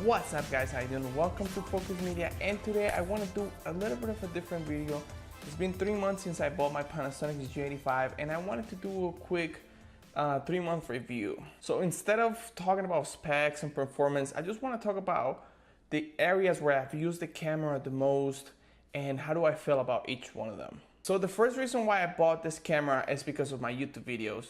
What's up guys, how you doing? Welcome to Focus Media, and today I want to do a little bit of a different video. It's been 3 months since I bought my Panasonic G85 and I wanted to do a quick 3-month review. So instead of talking about specs and performance, I just want to talk about the areas where I've used the camera the most and how do I feel about each one of them. So the first reason why I bought this camera is because of my YouTube videos.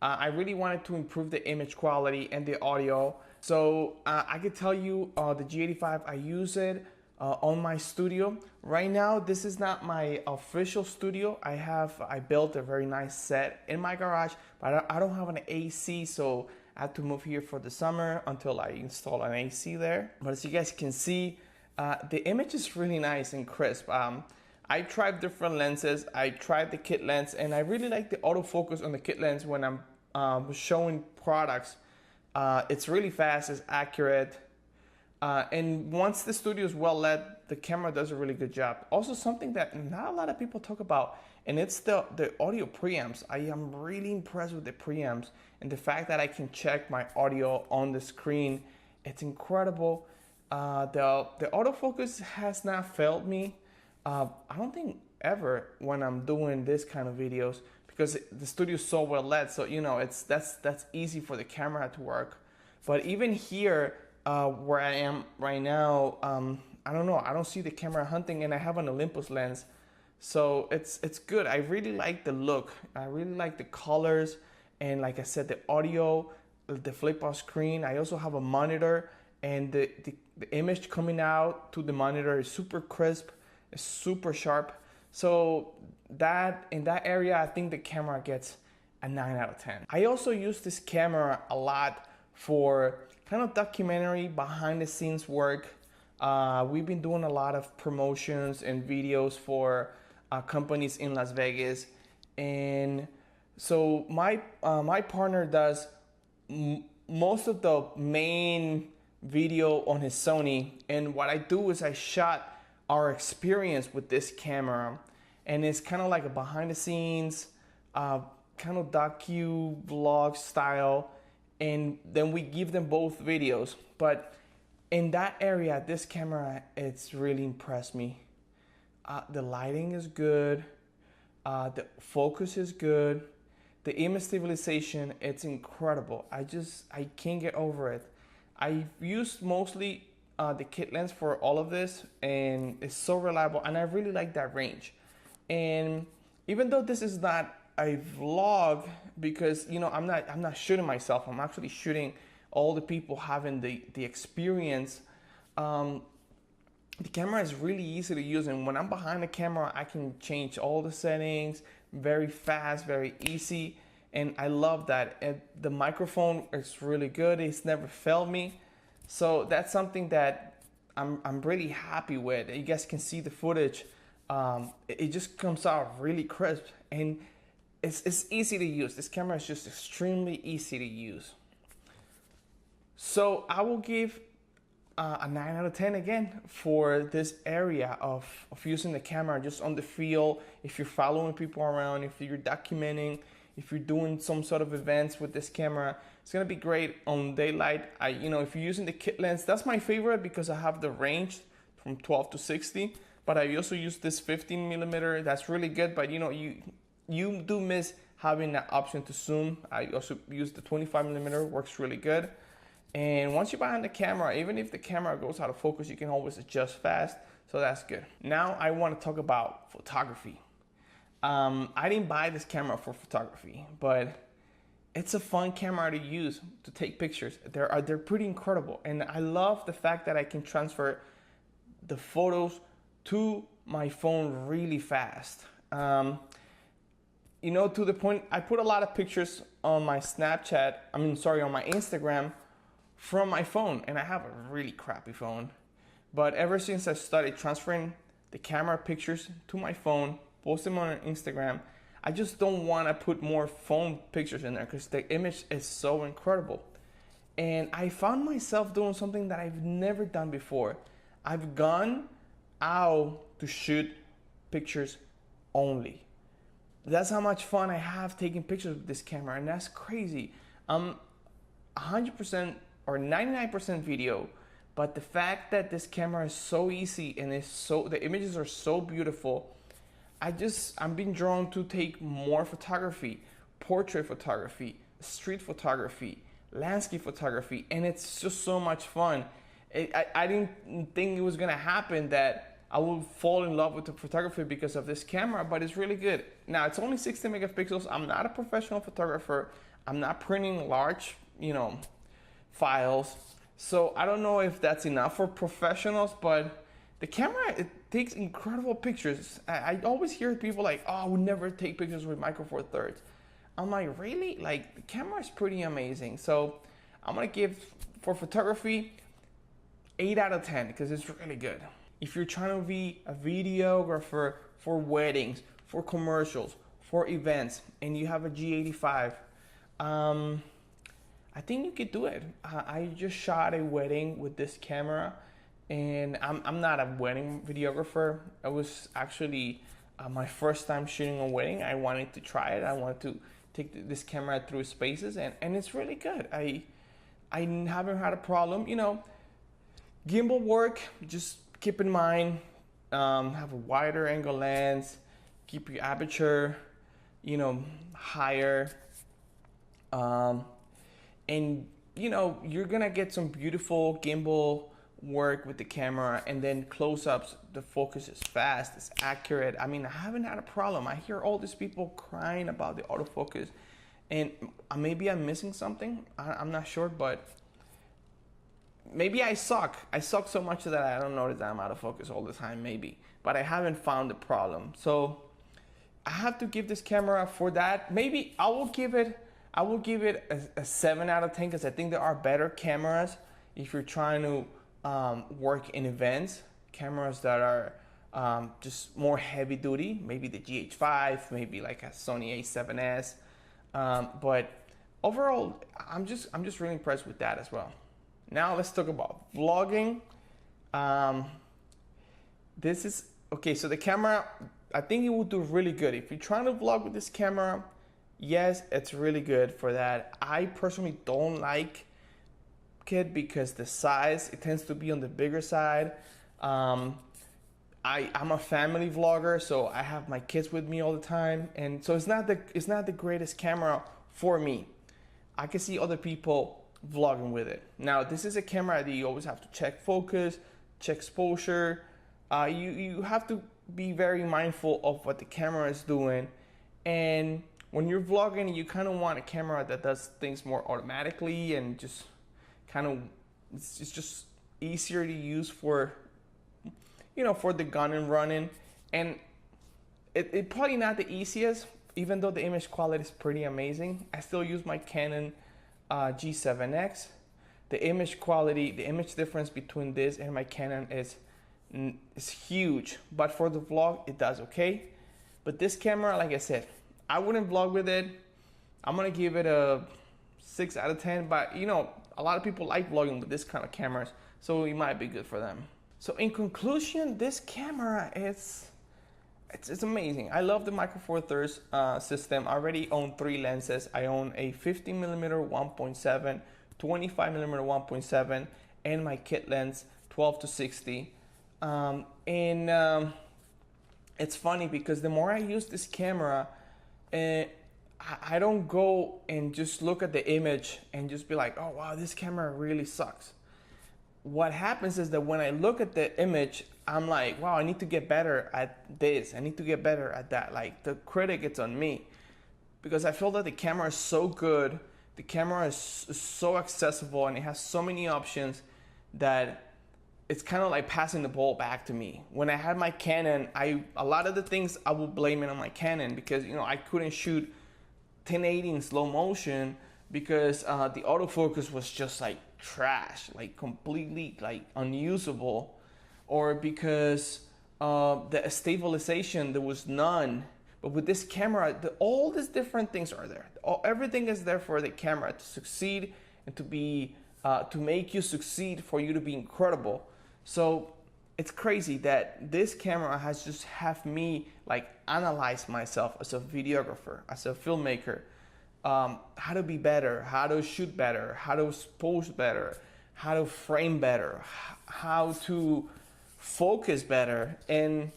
I really wanted to improve the image quality and the audio. So I could tell you the G85, I use it on my studio. Right now, this is not my official studio. I built a very nice set in my garage, but I don't have an AC, so I had to move here for the summer until I install an AC there. But as you guys can see, the image is really nice and crisp. I tried different lenses. I tried the kit lens, and I really like the autofocus on the kit lens when I'm showing products. It's really fast, it's accurate, and once the studio is well lit, the camera does a really good job. Also, something that not a lot of people talk about, and it's the audio preamps. I am really impressed with the preamps and the fact that I can check my audio on the screen. It's incredible. The autofocus has not failed me. I don't think ever when I'm doing this kind of videos, because the studio is so well lit, so you know that's easy for the camera to work. But even here where I am right now, I don't know, I don't see the camera hunting, and I have an Olympus lens, so it's good. I really like the look, I really like the colors, and like I said, the audio, the flip out screen. I also have a monitor, and the image coming out to the monitor is super crisp. It's super sharp. So that in that area, I think the camera gets a 9 out of 10. I also use this camera a lot for kind of documentary behind the scenes work. We've been doing a lot of promotions and videos for companies in Las Vegas. And so my partner does most of the main video on his Sony. And what I do is I shot our experience with this camera, and it's kind of like a behind the scenes kind of docu vlog style, and then we give them both videos. But in that area, this camera, it's really impressed me. The lighting is good, the focus is good, the image stabilization, it's incredible. I can't get over it. I've used mostly the kit lens for all of this, and it's so reliable, and I really like that range. And even though this is not a vlog, because you know I'm not shooting myself, I'm actually shooting all the people having the experience. The camera is really easy to use, and when I'm behind the camera, I can change all the settings very fast, very easy, and I love that. And the microphone is really good, it's never failed me. So that's something that I'm really happy with. You guys can see the footage. It just comes out really crisp, and it's easy to use. This camera is just extremely easy to use. So I will give a 9 out of 10 again for this area of using the camera just on the feel. If you're following people around, if you're documenting, if you're doing some sort of events with this camera, it's gonna be great on daylight. If you're using the kit lens, that's my favorite because I have the range from 12 to 60. But I also use this 15mm. That's really good. But you do miss having that option to zoom. I also use the 25mm. Works really good. And once you're behind the camera, even if the camera goes out of focus, you can always adjust fast. So that's good. Now I want to talk about photography. I didn't buy this camera for photography, but it's a fun camera to use to take pictures. They're pretty incredible, and I love the fact that I can transfer the photos to my phone really fast. To the point, I put a lot of pictures on my Snapchat. On my Instagram from my phone, and I have a really crappy phone. But ever since I started transferring the camera pictures to my phone, post them on Instagram, I just don't want to put more phone pictures in there because the image is so incredible. And I found myself doing something that I've never done before. I've gone out to shoot pictures only. That's how much fun I have taking pictures with this camera, and that's crazy. I'm 100% or 99% video, But the fact that this camera is so easy and the images are so beautiful, I'm being drawn to take more photography, portrait photography, street photography, landscape photography, and it's just so much fun. I didn't think it was gonna happen that I will fall in love with the photography because of this camera, but it's really good. Now, it's only 60 megapixels. I'm not a professional photographer. I'm not printing large, files. So I don't know if that's enough for professionals, but the camera, it takes incredible pictures. I always hear people like, oh, I would never take pictures with Micro Four Thirds. I'm like, really? Like, the camera is pretty amazing. So I'm gonna give, for photography, 8 out of 10, because it's really good. If you're trying to be a videographer for weddings, for commercials, for events, and you have a G85, I think you could do it. I just shot a wedding with this camera, and I'm not a wedding videographer. It was actually my first time shooting a wedding. I wanted to try it. I wanted to take this camera through spaces, and it's really good. I haven't had a problem. Gimbal work, just keep in mind, have a wider angle lens, keep your aperture, higher, and you're gonna get some beautiful gimbal work with the camera, and then close-ups, the focus is fast, it's accurate. I mean, I haven't had a problem. I hear all these people crying about the autofocus, and maybe I'm missing something. I'm not sure, but maybe I suck. I suck so much that I don't notice that I'm out of focus all the time, maybe. But I haven't found the problem. So I have to give this camera, for that, maybe I will give it a 7 out of 10, because I think there are better cameras if you're trying to work in events. Cameras that are just more heavy duty, maybe the G85, maybe like a Sony A7S. But overall, I'm just really impressed with that as well. Now let's talk about vlogging. This is, okay, so the camera, I think it will do really good. If you're trying to vlog with this camera, yes, it's really good for that. I personally don't like it because the size, it tends to be on the bigger side. I'm a family vlogger, so I have my kids with me all the time, and so it's not the greatest camera for me. I can see other people vlogging with it. Now, this is a camera that you always have to check focus, check exposure. You have to be very mindful of what the camera is doing, and when you're vlogging, you kind of want a camera that does things more automatically and just kind of, it's just easier to use for, for the gun and running. And it probably not the easiest, even though the image quality is pretty amazing. I still use my Canon G7X. The image quality, the image difference between this and my Canon is huge, but for the vlog, it does okay. But this camera, like I said, I wouldn't vlog with it. I'm gonna give it a 6 out of 10, but a lot of people like vlogging with this kind of cameras, so it might be good for them. So in conclusion, this camera it's amazing. I love the Micro Four Thirds system. I already own 3 lenses. I own a 50mm 1.7, 25mm 1.7, and my kit lens 12 to 60. It's funny because the more I use this camera, I don't go and just look at the image and just be like, oh wow, this camera really sucks. What happens is that when I look at the image, I'm like, wow, I need to get better at this. I need to get better at that. Like, the critic gets on me because I feel that the camera is so good. The camera is so accessible and it has so many options that it's kind of like passing the ball back to me. When I had my Canon, a lot of the things I will blame it on my Canon because I couldn't shoot 1080 in slow motion because the autofocus was just like trash, like completely like unusable, or because the stabilization, there was none. But with this camera, all these different things are there. Everything is there for the camera to succeed and to be to make you succeed, for you to be incredible. So it's crazy that this camera has just have me like analyze myself as a videographer, as a filmmaker, how to be better, how to shoot better, how to pose better, how to frame better, how to focus better, and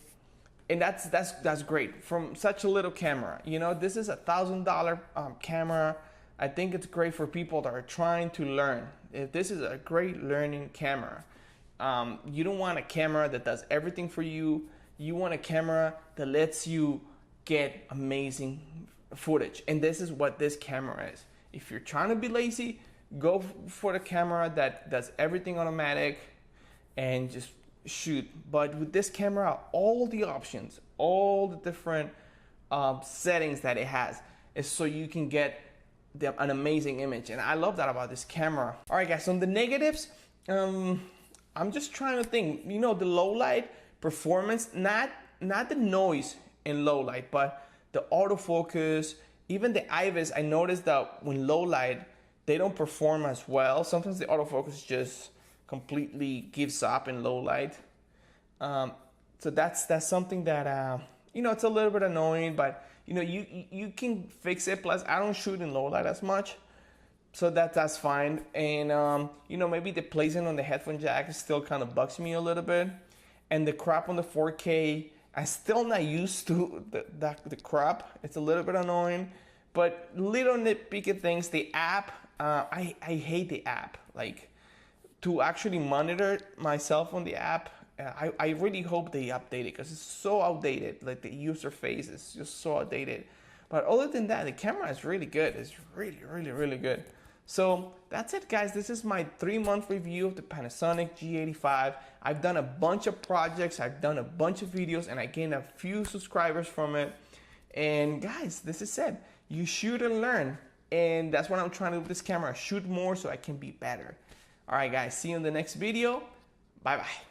that's great from such a little camera. You know, this is $1,000 camera. I think it's great for people that are trying to learn. If this is a great learning camera. You don't want a camera that does everything for you. You want a camera that lets you get amazing footage. And this is what this camera is. If you're trying to be lazy, go for the camera that does everything automatic and just shoot. But with this camera, all the options, all the different settings that it has is so you can get an amazing image. And I love that about this camera. All right, guys, on the negatives, I'm just trying to think, you know, the low light performance, not the noise in low light, but the autofocus, even the IVIS. I noticed that when low light, they don't perform as well. Sometimes the autofocus just completely gives up in low light. So that's something that, you know, it's a little bit annoying, but you know, you can fix it. Plus, I don't shoot in low light as much. So that's fine. And, you know, maybe the placement on the headphone jack still kind of bugs me a little bit. And the crop on the 4K, I'm still not used to the crop. It's a little bit annoying. But little nitpicky things, the app, I hate the app. Like, to actually monitor myself on the app, I really hope they update it because it's so outdated. Like, the user face is just so outdated. But other than that, the camera is really good. It's really, really, really good. So that's it, guys. This is my 3-month review of the Panasonic G85. I've done a bunch of projects. I've done a bunch of videos, and I gained a few subscribers from it. And guys, this is it. You shoot and learn. And that's what I'm trying to do with this camera. Shoot more so I can be better. All right, guys. See you in the next video. Bye-bye.